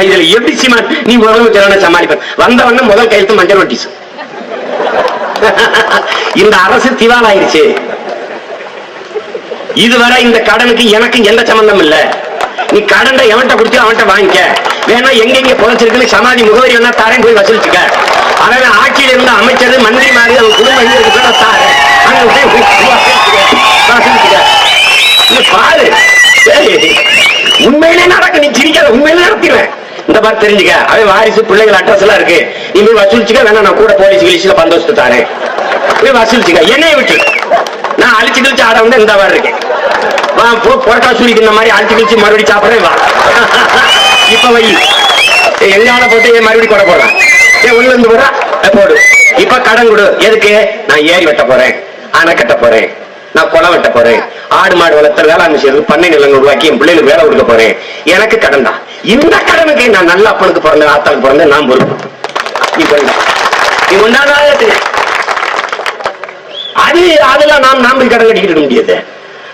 இதுல எப்படி சீமான் நீ முதலமைச்சரான சமாளிப்ப வந்தவன முதல் கையெழுத்து மஞ்சள் நோட்டீஸ். இந்த அரசு திவாலாயிருச்சு. இதுவரை இந்த கடனுக்கு எனக்கு எந்த சம்பந்தம் இல்ல. நீ கடனை எவன்கிட்ட கொடுத்து அவன்கிட்ட வாங்கிக்க, வேணா எங்க புதைச்சிருக்குன்னு சமாதி முகவரி வேணா தாரேன் போய் வசூலிச்சுக்க. அவன் ஆட்சியில் இருந்த அமைச்சர் மந்திரி மாதிரி அவன் குடும்பம் தாரு பாரு. உண்மையிலே நடக்க, நீ சிரிக்காத, உண்மையிலே நடத்திடுவேன். இந்த மாதிரி தெரிஞ்சுக்க, அவன் வாரிசு பிள்ளைகள் அட்ரஸ் எல்லாம் இருக்கு, நீ போய் வசூலிச்சுக்க. வேணா நான் கூட போலீஸ் கிளீஸ்ல பந்தோஸ்து தாரேன், போய் வசூலிச்சுக்க. என்னைய விட்டு நான் அழிச்சு கழிச்சு ஆட வந்து இந்த மாதிரி இருக்கேன். புரட்டாசூரிக்கு இந்த மாதிரி அழிச்சு கழிச்சு மறுபடியும் சாப்பிடறேன் வா. இப்ப வை எங்கால போட்டு மறுபடியும் கொடை போடுறேன். உள்ள இருந்து போறா போடு. இப்ப கடன் கொடு. எதுக்கு? நான் ஏரி வெட்ட போறேன், அணை கட்ட போறேன், நான் குளம் வெட்ட போறேன், ஆடு மாடு வளர்த்த வேளாண்மை செய்யறது, பண்ணை நிலங்கள் உருவாக்கி என் பிள்ளைகளுக்கு வேலை கொடுக்க போறேன். எனக்கு கடன் தான். இந்த கடனுக்கு நான் நல்ல அப்பனுக்கு பிறந்தேன், ஆத்தாளுக்கு பிறந்தேன், நான் பொறுப்பு. நீ உண்டாதான் அது அதெல்லாம் நாம் கடன் கட்டிக்கிட்டு இருக்க முடியாது.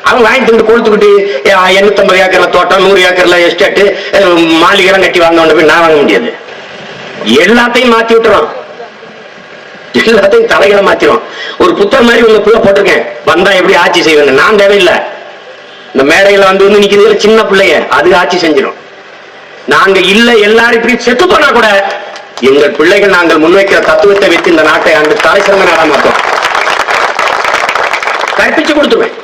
அவன் வாங்கி தந்து கொடுத்துக்கிட்டு 850 ஏக்கர்ல தோட்டம், 100 ஏக்கர்ல எஸ்டேட், மாளிகை கட்டி வாங்க போய் நான் வாங்க முடியாது. எல்லாத்தையும் மாத்தி விட்டுறோம், எல்லாத்தையும் தலைகளை மாத்திரும். ஒரு புத்தகம் மாதிரி உங்க புள்ள போட்டிருக்கேன், வந்தா எப்படி ஆட்சி செய்வேன். நான் தேவையில்லை. இந்த மேடையில வந்து நிக்கிறது சின்ன பிள்ளைய, அது ஆட்சி செஞ்சிடும். நாங்க இல்ல எல்லாரும் இப்படி செத்து போனா கூட எங்கள் பிள்ளைகள் நாங்கள் முன்வைக்கிற தத்துவத்தை வைத்து இந்த நாட்டை அங்கு தலை சிறந்த நாடா மாற்றோம். கற்பிச்சு கொடுத்துருவேன்.